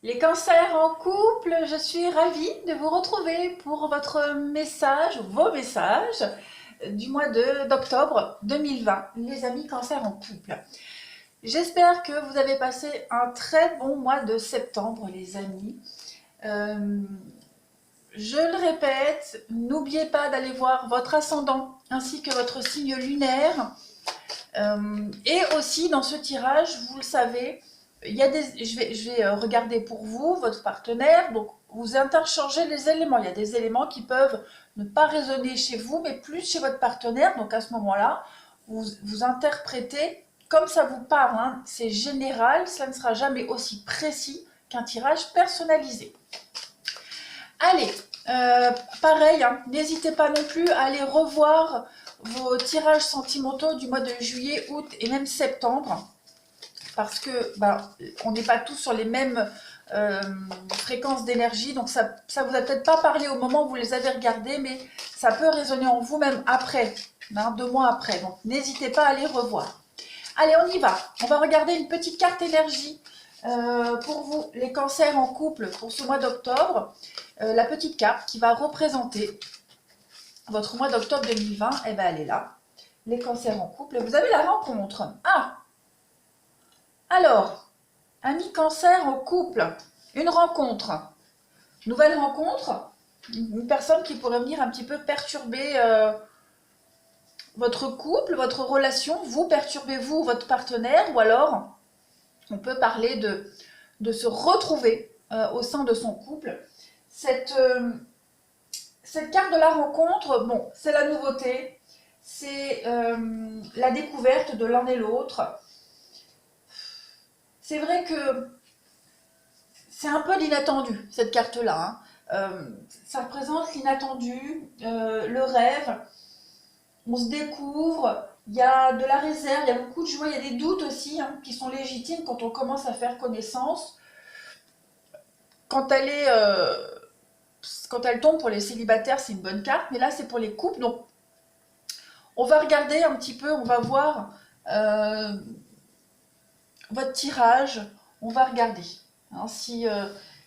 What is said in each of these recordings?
Les cancers en couple, je suis ravie de vous retrouver pour votre message, vos messages du mois d'octobre 2020, les amis cancers en couple. J'espère que vous avez passé un très bon mois de septembre, les amis. Je le répète, n'oubliez pas d'aller voir votre ascendant ainsi que votre signe lunaire. Et aussi dans ce tirage, vous le savez, je vais regarder pour vous, votre partenaire, donc vous interchangez les éléments. Il y a des éléments qui peuvent ne pas résonner chez vous, mais plus chez votre partenaire. Donc à ce moment-là, vous interprétez comme ça vous parle, hein. C'est général, ça ne sera jamais aussi précis qu'un tirage personnalisé. Allez, pareil, hein, n'hésitez pas non plus à aller revoir vos tirages sentimentaux du mois de juillet, août et même septembre, parce que on n'est pas tous sur les mêmes fréquences d'énergie, donc ça vous a peut-être pas parlé au moment où vous les avez regardés, mais ça peut résonner en vous même après, hein, 2 mois après, donc n'hésitez pas à les revoir. Allez, on y va, on va regarder une petite carte énergie pour vous, les cancers en couple pour ce mois d'octobre. La petite carte qui va représenter votre mois d'octobre 2020, eh ben, elle est là. Les cancers en couple. Vous avez la rencontre. Ah! Alors, ami cancer en couple, une rencontre. Nouvelle rencontre. Une personne qui pourrait venir un petit peu perturber votre couple, votre relation. Vous perturbez vous, votre partenaire. Ou alors, on peut parler de se retrouver au sein de son couple. Cette carte de la rencontre, bon, c'est la nouveauté, c'est la découverte de l'un et l'autre. C'est vrai que c'est un peu l'inattendu, cette carte-là, hein. Ça représente l'inattendu, le rêve. On se découvre, il y a de la réserve, il y a beaucoup de joie, il y a des doutes aussi, hein, qui sont légitimes quand on commence à faire connaissance. Quand elle tombe pour les célibataires, c'est une bonne carte, mais là c'est pour les couples. Donc on va regarder un petit peu, on va voir votre tirage, on va regarder, hein, si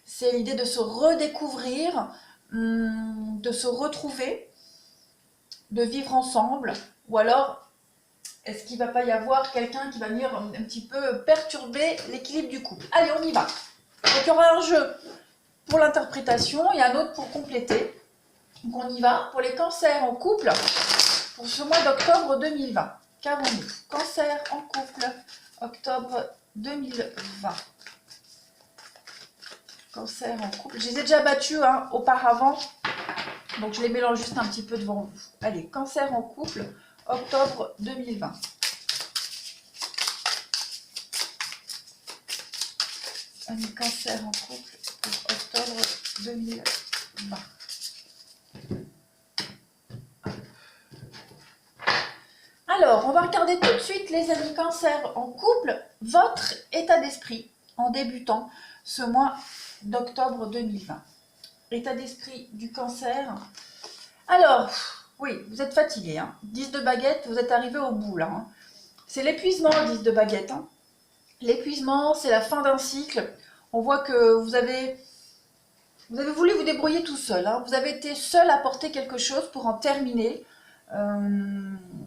c'est l'idée de se redécouvrir, de se retrouver, de vivre ensemble, ou alors est-ce qu'il ne va pas y avoir quelqu'un qui va venir un petit peu perturber l'équilibre du couple. Allez, on y va. Donc il y aura un jeu pour l'interprétation et un autre pour compléter. Donc on y va. Pour les cancers en couple, pour ce mois d'octobre 2020. Qu'avons-nous? Cancer en couple, octobre 2020. Cancer en couple. Je les ai déjà battus, hein, auparavant, donc je les mélange juste un petit peu devant vous. Allez, cancer en couple, octobre 2020. Un cancer en couple pour octobre 2020. Alors, on va regarder tout de suite, les amis cancer en couple, votre état d'esprit en débutant ce mois d'octobre 2020. État d'esprit du cancer. Alors, oui, vous êtes fatigué, hein. 10 de baguette, vous êtes arrivé au bout là, hein. C'est l'épuisement, 10 de baguette, hein. L'épuisement, c'est la fin d'un cycle. On voit que vous avez voulu vous débrouiller tout seul, hein. Vous avez été seul à porter quelque chose pour en terminer.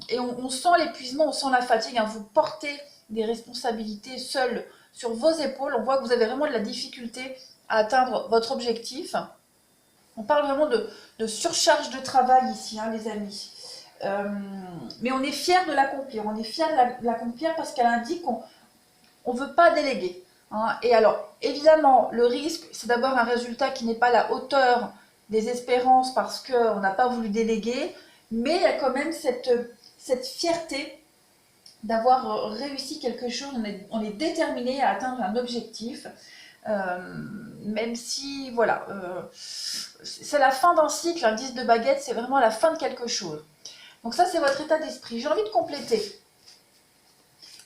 Et on sent l'épuisement, on sent la fatigue, hein. Vous portez des responsabilités seul sur vos épaules. On voit que vous avez vraiment de la difficulté à atteindre votre objectif. On parle vraiment de surcharge de travail ici, hein, les amis. Mais on est fiers de l'accomplir. On est fiers de l'accomplir parce qu'elle indique qu'on ne veut pas déléguer, hein. Et alors, évidemment, le risque, c'est d'avoir un résultat qui n'est pas à la hauteur des espérances parce qu'on n'a pas voulu déléguer. Mais il y a quand même cette fierté d'avoir réussi quelque chose. On est déterminé à atteindre un objectif. Même si, voilà, c'est la fin d'un cycle, un 10 de baguette, c'est vraiment la fin de quelque chose. Donc ça, c'est votre état d'esprit. J'ai envie de compléter.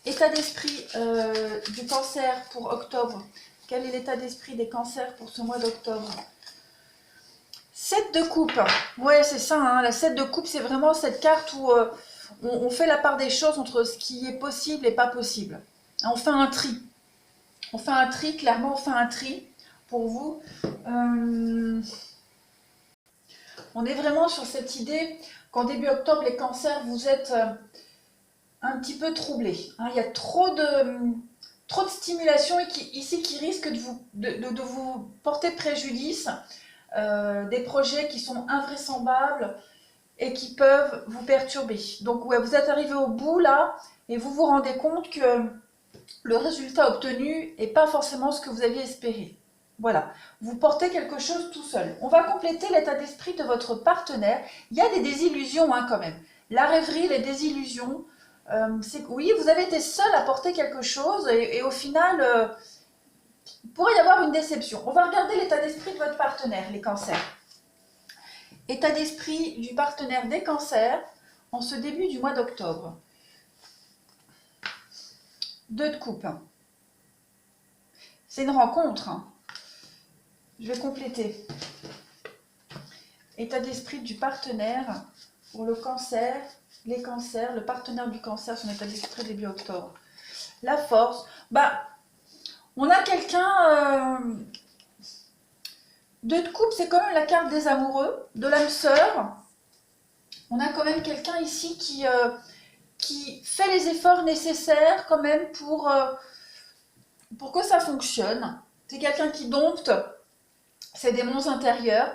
État d'esprit du cancer pour octobre. Quel est l'état d'esprit des cancers pour ce mois d'octobre? 7 de coupe. Ouais, c'est ça, hein. La 7 de coupe, c'est vraiment cette carte où on fait la part des choses entre ce qui est possible et pas possible. On fait un tri. On fait un tri, clairement, on fait un tri pour vous. On est vraiment sur cette idée qu'en début octobre, les cancers, vous êtes un petit peu troublés. Hein. Il y a trop de stimulation ici qui risque de vous porter préjudice. Des projets qui sont invraisemblables et qui peuvent vous perturber. Donc ouais, vous êtes arrivé au bout là et vous vous rendez compte que le résultat obtenu n'est pas forcément ce que vous aviez espéré. Voilà, vous portez quelque chose tout seul. On va compléter l'état d'esprit de votre partenaire. Il y a des désillusions hein, quand même. La rêverie, les désillusions, oui, vous avez été seul à porter quelque chose et au final, il pourrait y avoir une déception. On va regarder l'état d'esprit de votre partenaire, les cancers. État d'esprit du partenaire des cancers en ce début du mois d'octobre. 2 de coupe. C'est une rencontre. Hein. Je vais compléter. État d'esprit du partenaire pour le cancer, les cancers, le partenaire du cancer, son état d'esprit début octobre. La force. On a quelqu'un... 2 de coupe, c'est quand même la carte des amoureux, de l'âme sœur. On a quand même quelqu'un ici qui fait les efforts nécessaires quand même pour que ça fonctionne. C'est quelqu'un qui dompte ses démons intérieurs.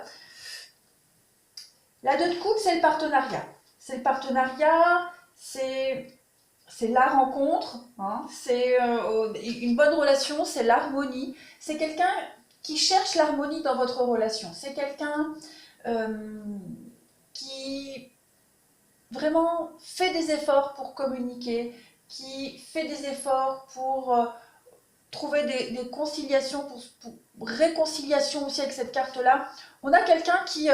La 2 de coupe, c'est le partenariat. C'est le partenariat, c'est la rencontre, hein, c'est une bonne relation, c'est l'harmonie. C'est quelqu'un qui cherche l'harmonie dans votre relation. C'est quelqu'un qui vraiment fait des efforts pour communiquer, qui fait des efforts pour trouver des conciliations, pour réconciliation aussi avec cette carte-là. On a quelqu'un qui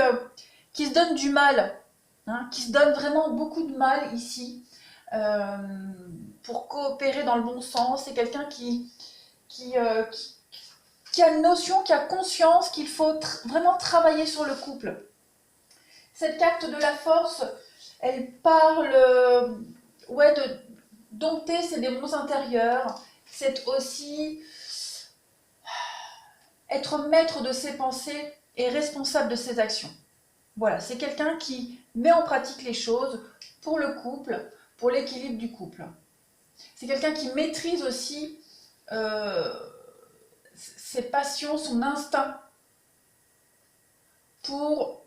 se donne du mal, hein, qui se donne vraiment beaucoup de mal ici pour coopérer dans le bon sens. C'est quelqu'un qui a une notion, qui a conscience qu'il faut vraiment travailler sur le couple. Cette carte de la force, elle parle de dompter ses démons intérieurs. C'est aussi être maître de ses pensées et responsable de ses actions. Voilà, c'est quelqu'un qui met en pratique les choses pour le couple, pour l'équilibre du couple. C'est quelqu'un qui maîtrise aussi ses passions, son instinct pour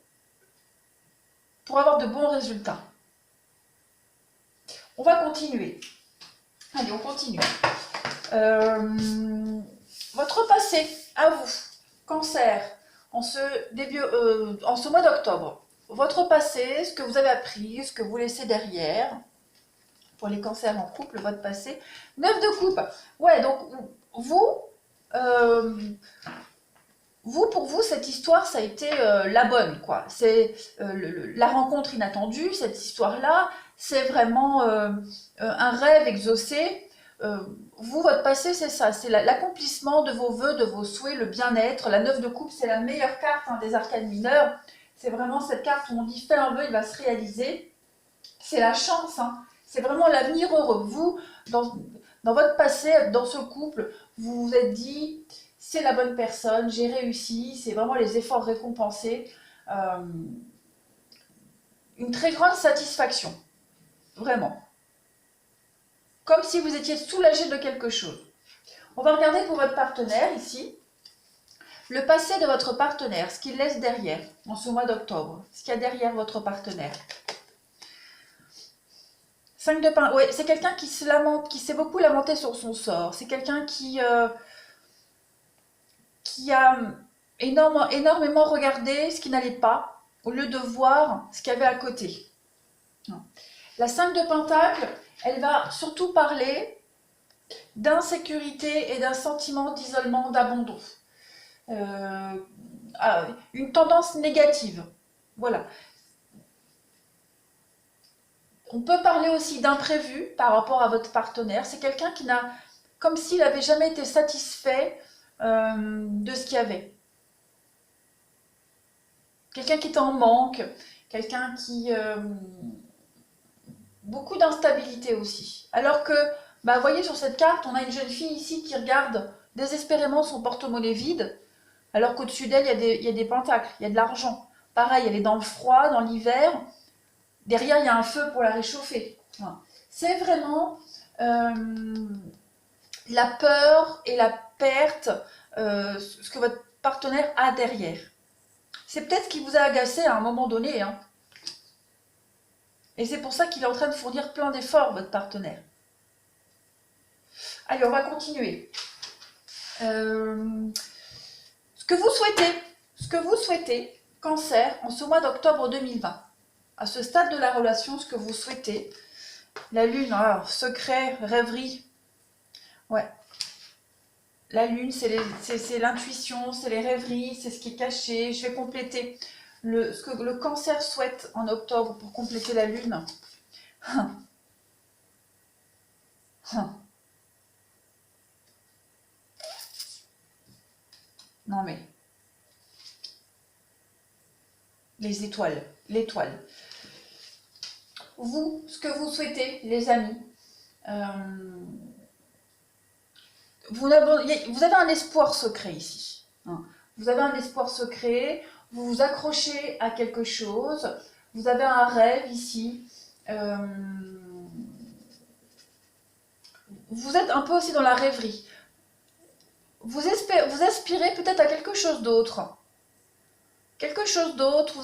avoir de bons résultats. On va continuer. Allez, on continue. Votre passé, à vous, cancer, en ce mois d'octobre. Votre passé, ce que vous avez appris, ce que vous laissez derrière. Pour les cancers en couple, votre passé. 9 de coupe. Ouais, donc pour vous, cette histoire, ça a été la bonne, quoi. C'est la rencontre inattendue, cette histoire-là, c'est vraiment un rêve exaucé. Vous, votre passé, c'est ça, c'est l'accomplissement de vos vœux, de vos souhaits, le bien-être. La 9 de coupe, c'est la meilleure carte hein, des arcanes mineures. C'est vraiment cette carte où on dit « fais un vœu, il va se réaliser ». C'est la chance, hein. C'est vraiment l'avenir heureux. Vous, dans votre passé, dans ce couple, vous vous êtes dit « c'est la bonne personne, j'ai réussi », c'est vraiment les efforts récompensés. Une très grande satisfaction, vraiment. Comme si vous étiez soulagé de quelque chose. On va regarder pour votre partenaire ici. Le passé de votre partenaire, ce qu'il laisse derrière en ce mois d'octobre. Ce qu'il y a derrière votre partenaire. 5 de pain. Oui, c'est quelqu'un qui se lamente, qui s'est beaucoup lamenté sur son sort. C'est quelqu'un qui a énormément regardé ce qui n'allait pas, au lieu de voir ce qu'il y avait à côté. La 5 de Pentacle, elle va surtout parler d'insécurité et d'un sentiment d'isolement, d'abandon. Une tendance négative. Voilà. On peut parler aussi d'imprévu par rapport à votre partenaire. C'est quelqu'un qui n'a, comme s'il n'avait jamais été satisfait de ce qu'il y avait. Quelqu'un qui est en manque, quelqu'un qui... beaucoup d'instabilité aussi. Alors que, vous voyez sur cette carte, on a une jeune fille ici qui regarde désespérément son porte-monnaie vide. alors qu'au-dessus d'elle, il y a des pentacles, il y a de l'argent. Pareil, elle est dans le froid, dans l'hiver. Derrière, il y a un feu pour la réchauffer. Voilà. C'est vraiment la peur et la perte, ce que votre partenaire a derrière. C'est peut-être ce qui vous a agacé à un moment donné, hein. Et c'est pour ça qu'il est en train de fournir plein d'efforts, votre partenaire. Allez, on va continuer. Ce que vous souhaitez, Cancer, en ce mois d'octobre 2020, à ce stade de la relation, ce que vous souhaitez, la lune, alors, secret, rêverie, ouais. La lune, c'est l'intuition, c'est les rêveries, c'est ce qui est caché. Je vais compléter ce que le Cancer souhaite en octobre pour compléter la lune. Non mais, les étoiles, l'étoile. Vous, ce que vous souhaitez, les amis, vous avez un espoir secret ici. Hein. Vous avez un espoir secret, vous vous accrochez à quelque chose, vous avez un rêve ici. Vous êtes un peu aussi dans la rêverie. Vous aspirez peut-être à quelque chose d'autre. Quelque chose d'autre, vous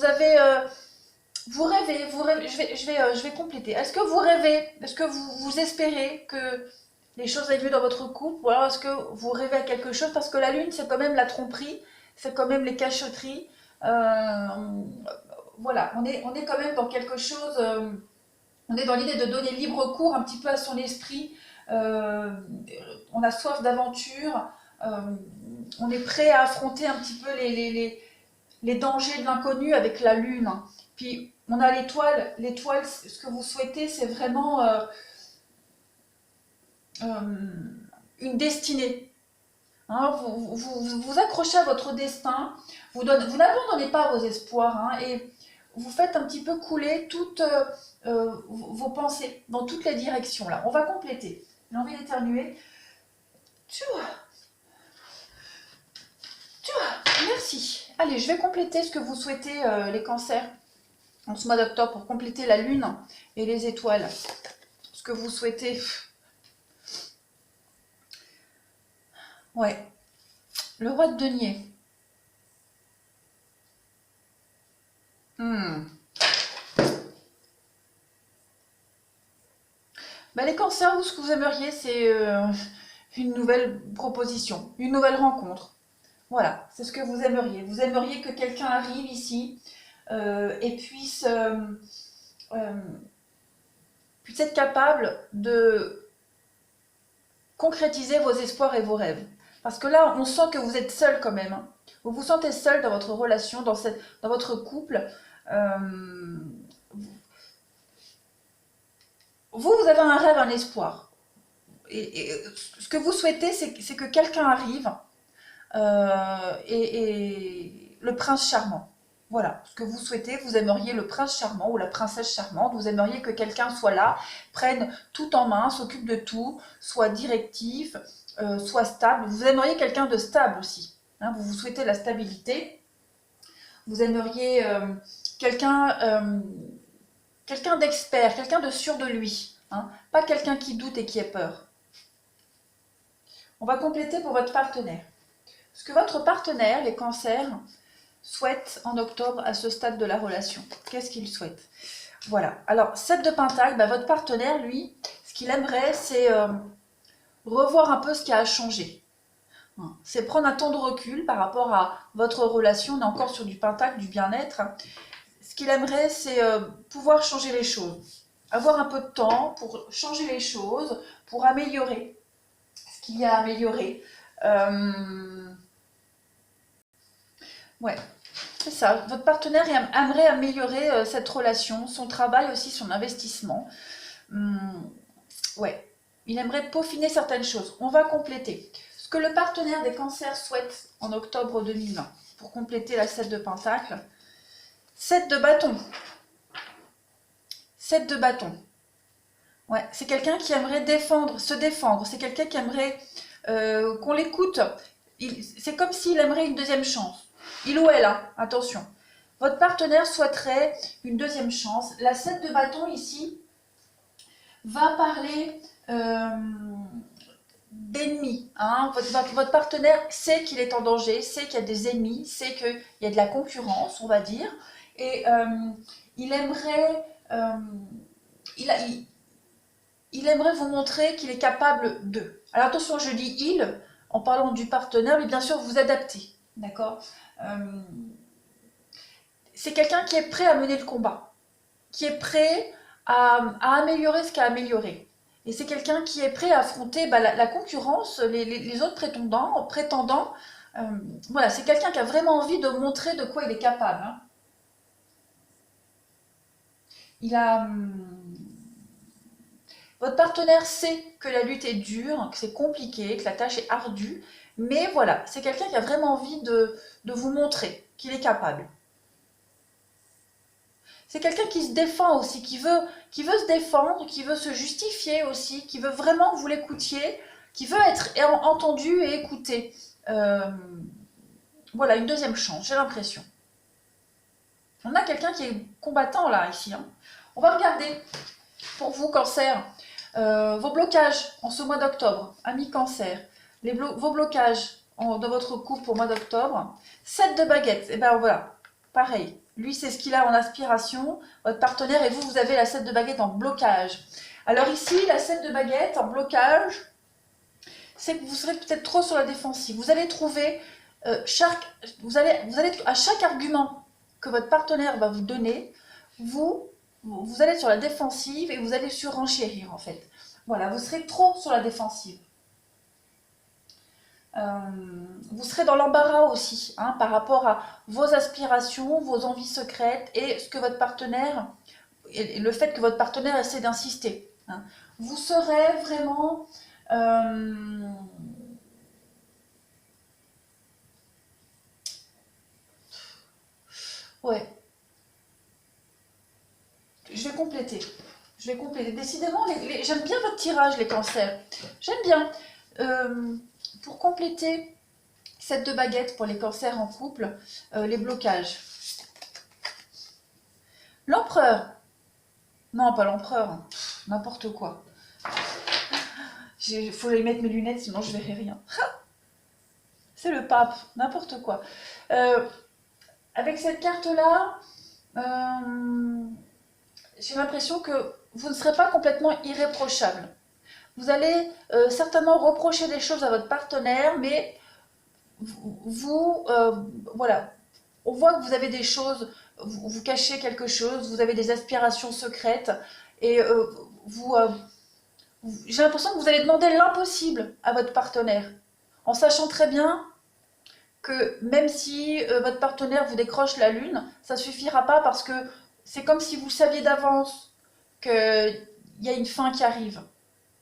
rêvez, je vais compléter. Est-ce que vous rêvez, est-ce que vous espérez que les choses aillent mieux dans votre couple, ou alors est-ce que vous rêvez à quelque chose, parce que la lune, c'est quand même la tromperie, c'est quand même les cachotteries. Voilà, on est quand même dans quelque chose, on est dans l'idée de donner libre cours un petit peu à son esprit. On a soif d'aventure, on est prêt à affronter un petit peu les dangers de l'inconnu avec la lune. Puis on a l'étoile, ce que vous souhaitez, c'est vraiment une destinée. Hein, vous accrochez à votre destin, vous n'abandonnez pas vos espoirs, hein, et vous faites un petit peu couler toutes vos pensées dans toutes les directions. Là, on va compléter. J'ai envie d'éternuer. Merci. Allez, je vais compléter ce que vous souhaitez, les cancers, en ce mois d'octobre, pour compléter la lune et les étoiles. Ce que vous souhaitez. Ouais. Le roi de denier. Ben, les cancers, vous, ce que vous aimeriez, c'est une nouvelle proposition, une nouvelle rencontre. Voilà, c'est ce que vous aimeriez. Vous aimeriez que quelqu'un arrive ici et puisse être capable de concrétiser vos espoirs et vos rêves. Parce que là, on sent que vous êtes seul quand même. Hein. Vous vous sentez seul dans votre relation, dans votre couple. Vous avez un rêve, un espoir. Et ce que vous souhaitez, c'est que quelqu'un arrive et le prince charmant. Voilà, ce que vous souhaitez, vous aimeriez le prince charmant ou la princesse charmante, vous aimeriez que quelqu'un soit là, prenne tout en main, s'occupe de tout, soit directif, soit stable. Vous aimeriez quelqu'un de stable aussi. Hein, vous souhaitez la stabilité. Vous aimeriez quelqu'un d'expert, quelqu'un de sûr de lui. Hein, pas quelqu'un qui doute et qui a peur. On va compléter pour votre partenaire. Ce que votre partenaire, les cancers, souhaite en octobre à ce stade de la relation. Qu'est-ce qu'il souhaite? Voilà. Alors, 7 de Pentacle, bah, votre partenaire, lui, ce qu'il aimerait, c'est revoir un peu ce qui a changé. C'est prendre un temps de recul par rapport à votre relation. On est encore sur du Pentacle, du bien-être. Ce qu'il aimerait, c'est pouvoir changer les choses. Avoir un peu de temps pour changer les choses, pour améliorer ce qu'il y a à améliorer. Ouais, c'est ça. Votre partenaire aimerait améliorer cette relation, son travail aussi, son investissement. Ouais, il aimerait peaufiner certaines choses. On va compléter. Ce que le partenaire des cancers souhaite en octobre 2020, pour compléter la 7 de Pentacle. 7 de bâton. 7 de bâton. Ouais, c'est quelqu'un qui aimerait se défendre. C'est quelqu'un qui aimerait qu'on l'écoute. c'est comme s'il aimerait une deuxième chance. Il ou elle, hein, attention. Votre partenaire souhaiterait une deuxième chance. La 7 de bâton ici va parler d'ennemis. Hein. Votre partenaire sait qu'il est en danger, sait qu'il y a des ennemis, sait qu'il y a de la concurrence, on va dire. Et il aimerait... il aimerait vous montrer qu'il est capable de. Alors attention, je dis il, en parlant du partenaire, mais bien sûr vous adaptez, d'accord. C'est quelqu'un qui est prêt à mener le combat, qui est prêt à améliorer ce qu'il a amélioré. Et c'est quelqu'un qui est prêt à affronter la concurrence, les autres prétendants. Voilà, c'est quelqu'un qui a vraiment envie de montrer de quoi il est capable. Hein. Il a... Votre partenaire sait que la lutte est dure, que c'est compliqué, que la tâche est ardue, mais voilà, c'est quelqu'un qui a vraiment envie de vous montrer qu'il est capable. C'est quelqu'un qui se défend aussi, qui veut se défendre, qui veut se justifier aussi, qui veut vraiment que vous l'écoutiez, qui veut être entendu et écouté. Voilà, une deuxième chance, j'ai l'impression. On a quelqu'un qui est combattant là, ici. Hein. On va regarder, pour vous, Cancer, vos blocages en ce mois d'octobre, amis Cancer, vos blocages dans votre couple au mois d'octobre. 7 de baguettes, et ben voilà, pareil. Lui, c'est ce qu'il a en aspiration, votre partenaire, et vous, vous avez la 7 de baguettes en blocage. Alors ici, la 7 de baguettes en blocage, c'est que vous serez peut-être trop sur la défensive. Vous allez trouver, vous allez à chaque argument que votre partenaire va vous donner, vous allez être sur la défensive et vous allez surenchérir en fait. Voilà, vous serez trop sur la défensive. Vous serez dans l'embarras aussi, hein, par rapport à vos aspirations, vos envies secrètes et ce que votre partenaire, et le fait que votre partenaire essaie d'insister. Hein. Vous serez vraiment... ouais. Je vais compléter. Décidément, j'aime bien votre tirage, les cancers. J'aime bien. Pour compléter 7 de baguettes pour les cancers en couple, les blocages. L'empereur. Non, pas l'empereur. N'importe quoi. Il faut que j'aille mettre mes lunettes, sinon je verrai rien. C'est le pape. N'importe quoi. Avec cette carte-là, j'ai l'impression que vous ne serez pas complètement irréprochable. Vous allez certainement reprocher des choses à votre partenaire, mais vous, voilà, on voit que vous avez des choses, vous cachez quelque chose, vous avez des aspirations secrètes, et j'ai l'impression que vous allez demander l'impossible à votre partenaire, en sachant très bien que même si votre partenaire vous décroche la lune, ça ne suffira pas parce que c'est comme si vous saviez d'avance qu'il y a une fin qui arrive.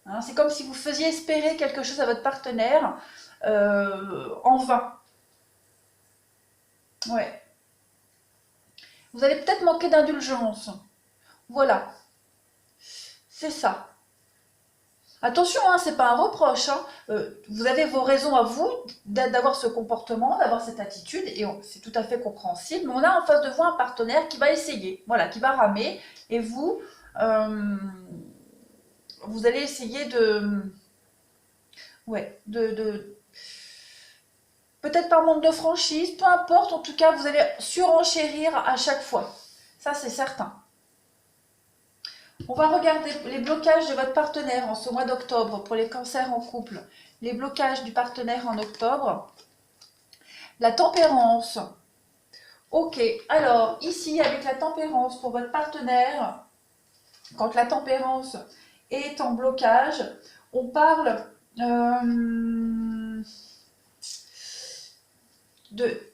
Hein, c'est comme si vous faisiez espérer quelque chose à votre partenaire en vain. Ouais. Vous allez peut-être manquer d'indulgence. Voilà. C'est ça. Attention, hein, c'est pas un reproche. Hein. Vous avez vos raisons à vous d'avoir ce comportement, d'avoir cette attitude, et c'est tout à fait compréhensible. Mais on a en face de vous un partenaire qui va essayer, voilà, qui va ramer, et vous, vous allez essayer ouais, peut-être par manque de franchise, peu importe. En tout cas, vous allez surenchérir à chaque fois. Ça, c'est certain. On va regarder les blocages de votre partenaire en ce mois d'octobre pour les cancers en couple. Les blocages du partenaire en octobre. La tempérance. Ok, alors ici avec la tempérance pour votre partenaire, quand la tempérance est en blocage, on parle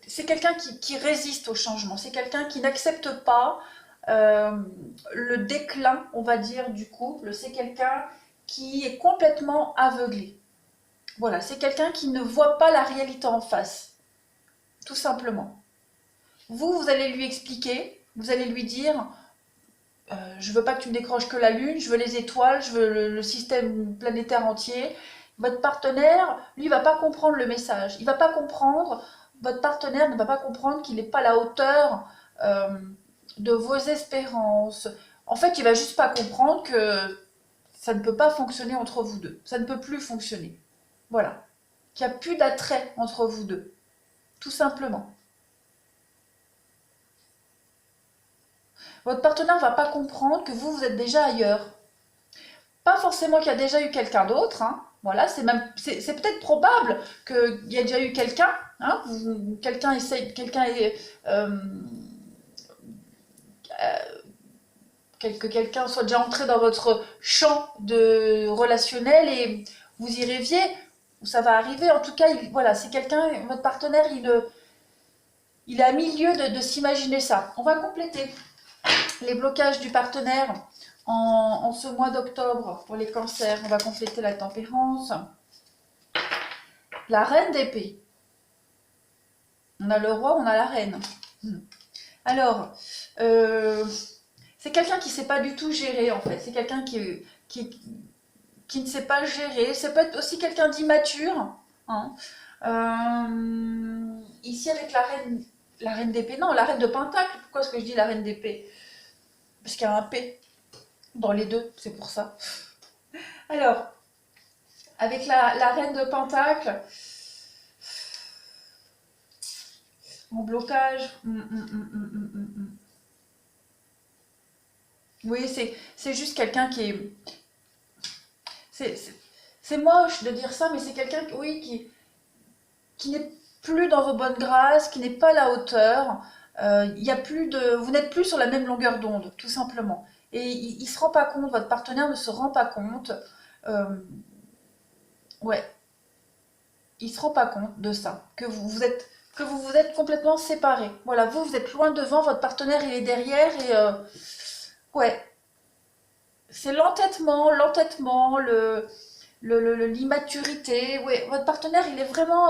c'est quelqu'un qui résiste au changement, c'est quelqu'un qui n'accepte pas le déclin, on va dire, du couple. C'est quelqu'un qui est complètement aveuglé. Voilà, c'est quelqu'un qui ne voit pas la réalité en face, tout simplement. Vous allez lui expliquer, vous allez lui dire je veux pas que tu me décroches que la lune, je veux les étoiles, je veux le système planétaire entier. Votre partenaire, lui, il va pas comprendre le message. Il va pas comprendre, votre partenaire ne va pas comprendre qu'il n'est pas à la hauteur de vos espérances. En fait, il va juste pas comprendre que ça ne peut pas fonctionner entre vous deux. Ça ne peut plus fonctionner. Voilà. Qu'il n'y a plus d'attrait entre vous deux. Tout simplement. Votre partenaire ne va pas comprendre que vous, vous êtes déjà ailleurs. Pas forcément qu'il y a déjà eu quelqu'un d'autre, hein. Voilà, c'est peut-être probable qu'il y a déjà eu quelqu'un, hein. Quelqu'un essaye, que quelqu'un soit déjà entré dans votre champ de relationnel et vous y rêviez, ou ça va arriver. En tout cas, voilà, c'est quelqu'un, votre partenaire, il est à milieu de s'imaginer ça. On va compléter les blocages du partenaire en ce mois d'octobre pour les cancers. On va compléter la tempérance. La reine d'épée. On a le roi, on a la reine. Alors, c'est quelqu'un qui ne sait pas du tout gérer en fait. C'est quelqu'un qui ne sait pas gérer. Ça peut être aussi quelqu'un d'immature. Hein. Ici avec la reine d'épée, non, la reine de pentacle. Pourquoi est-ce que je dis la reine d'épée? Parce qu'il y a un P dans les deux, c'est pour ça. Alors, avec la reine de pentacle, en blocage. Oui, c'est juste quelqu'un qui est... C'est moche de dire ça, mais c'est quelqu'un oui, qui n'est plus dans vos bonnes grâces, qui n'est pas à la hauteur. Y a plus vous n'êtes plus sur la même longueur d'onde, tout simplement. Et il ne se rend pas compte, votre partenaire ne se rend pas compte. Ouais, il ne se rend pas compte de ça, que vous vous êtes complètement séparés. Voilà, vous êtes loin devant, votre partenaire il est derrière et ouais, c'est l'entêtement, l'immaturité. Ouais, votre partenaire il est vraiment,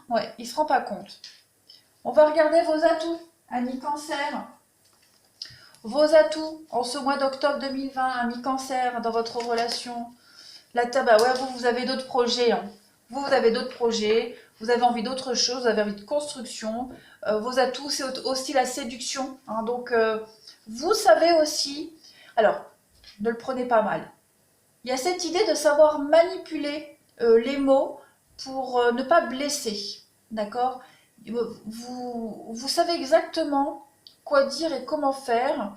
ouais, il se rend pas compte. On va regarder vos atouts, Ami Cancer. Vos atouts en ce mois d'octobre 2020, Ami Cancer, dans votre relation. La table, ouais, vous avez d'autres projets. Hein. Vous avez d'autres projets, vous avez envie d'autre chose, vous avez envie de construction. Vos atouts, c'est aussi la séduction. Hein, donc, vous savez aussi... Alors, ne le prenez pas mal. Il y a cette idée de savoir manipuler les mots pour ne pas blesser. D'accord? Vous savez exactement quoi dire et comment faire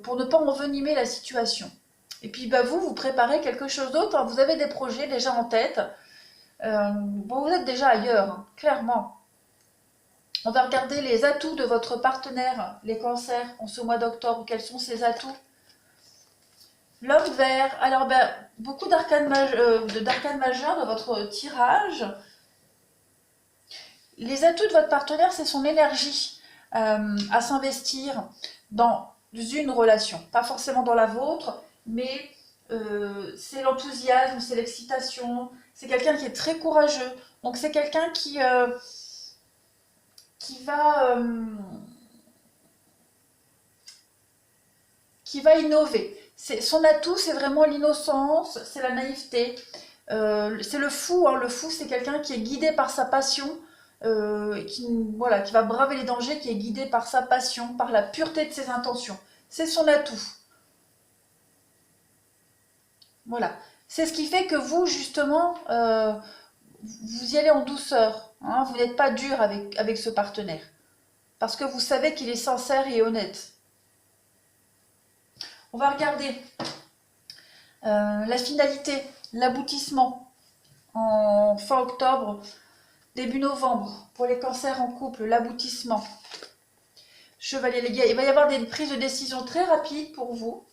pour ne pas envenimer la situation. Et puis bah, vous préparez quelque chose d'autre, hein. Vous avez des projets déjà en tête. Bon, vous êtes déjà ailleurs, hein, clairement. On va regarder les atouts de votre partenaire, les cancers, en ce mois d'octobre. Quels sont ses atouts? L'homme vert. Alors, ben, beaucoup d'arcanes majeures dans votre tirage. Les atouts de votre partenaire, c'est son énergie à s'investir dans une relation. Pas forcément dans la vôtre, mais c'est l'enthousiasme, c'est l'excitation. C'est quelqu'un qui est très courageux. Donc, c'est quelqu'un qui va innover. Son atout, c'est vraiment l'innocence, c'est la naïveté. C'est le fou. Hein. Le fou, c'est quelqu'un qui est guidé par sa passion, qui va braver les dangers, qui est guidé par sa passion, par la pureté de ses intentions. C'est son atout. Voilà. C'est ce qui fait que vous, justement, vous y allez en douceur. Hein. Vous n'êtes pas dur avec ce partenaire. Parce que vous savez qu'il est sincère et honnête. On va regarder la finalité, l'aboutissement en fin octobre, début novembre, pour les cancers en couple, l'aboutissement. Chevalier, les gars, il va y avoir des prises de décision très rapides pour vous.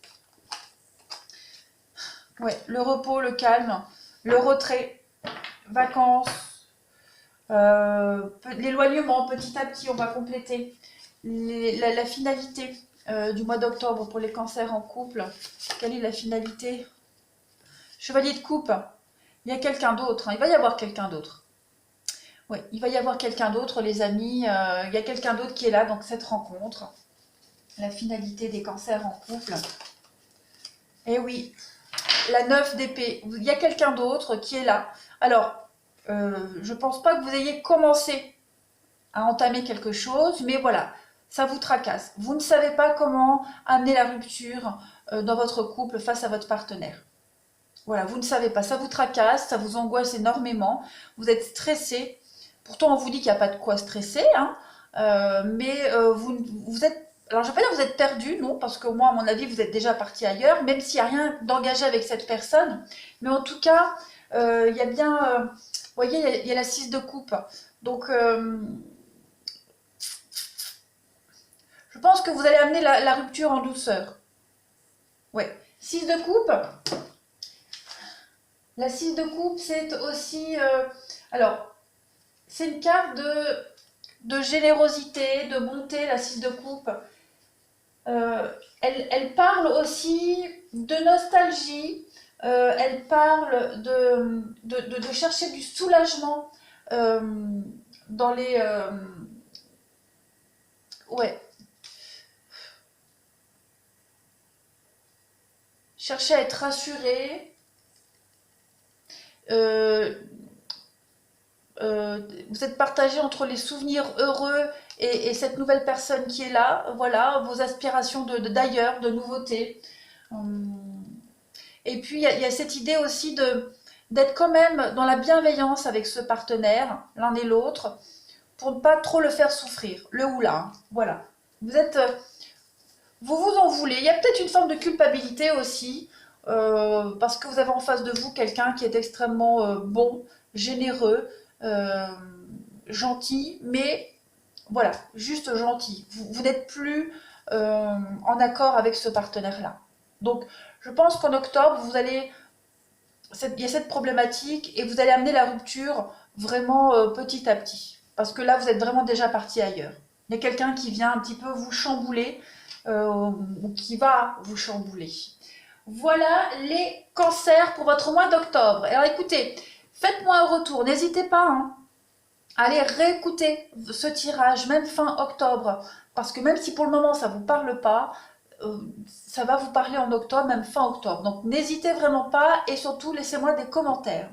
Ouais, le repos, le calme, le retrait, vacances, l'éloignement petit à petit, on va compléter. La finalité du mois d'octobre pour les cancers en couple. Quelle est la finalité? Chevalier de coupe, il y a quelqu'un d'autre, hein. Il va y avoir quelqu'un d'autre. Oui, il va y avoir quelqu'un d'autre, les amis. Il y a quelqu'un d'autre qui est là, donc cette rencontre. La finalité des cancers en couple. Eh oui, la 9 d'épée. Il y a quelqu'un d'autre qui est là. Alors, je pense pas que vous ayez commencé à entamer quelque chose, mais voilà, ça vous tracasse. Vous ne savez pas comment amener la rupture dans votre couple face à votre partenaire. Voilà, vous ne savez pas, ça vous tracasse, ça vous angoisse énormément, vous êtes stressé. Pourtant, on vous dit qu'il n'y a pas de quoi stresser, hein, mais vous êtes... Alors, je ne vais pas dire que vous êtes perdu, non, parce que moi, à mon avis, vous êtes déjà parti ailleurs, même s'il n'y a rien d'engagé avec cette personne. Mais en tout cas, il y a bien... vous voyez, il y a la 6 de coupe. Donc, je pense que vous allez amener la rupture en douceur. Ouais. 6 de coupe. La 6 de coupe, c'est aussi... alors, c'est une carte de générosité, de bonté, la 6 de coupe. Elle parle aussi de nostalgie. Elle parle de chercher du soulagement dans les... ouais. Chercher à être rassuré. Vous êtes partagé entre les souvenirs heureux et cette nouvelle personne qui est là, voilà, vos aspirations d'ailleurs, de nouveautés. Et puis il y a cette idée aussi d'être quand même dans la bienveillance avec ce partenaire, l'un et l'autre, pour ne pas trop le faire souffrir, le ou la, voilà. Vous vous en voulez, il y a peut-être une forme de culpabilité aussi, parce que vous avez en face de vous quelqu'un qui est extrêmement bon, généreux, euh, gentil, mais voilà, juste gentil. Vous n'êtes plus en accord avec ce partenaire-là. Donc, je pense qu'en octobre, il y a cette problématique et vous allez amener la rupture vraiment petit à petit. Parce que là, vous êtes vraiment déjà parti ailleurs. Il y a quelqu'un qui vient un petit peu vous chambouler ou qui va vous chambouler. Voilà les cancers pour votre mois d'octobre. Alors écoutez, faites-moi un retour, n'hésitez pas hein, à aller réécouter ce tirage, même fin octobre, parce que même si pour le moment ça ne vous parle pas, ça va vous parler en octobre, même fin octobre. Donc n'hésitez vraiment pas et surtout laissez-moi des commentaires.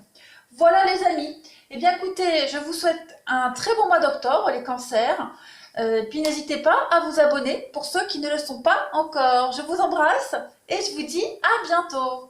Voilà les amis, eh bien écoutez, je vous souhaite un très bon mois d'octobre, les cancers. Puis n'hésitez pas à vous abonner pour ceux qui ne le sont pas encore. Je vous embrasse et je vous dis à bientôt.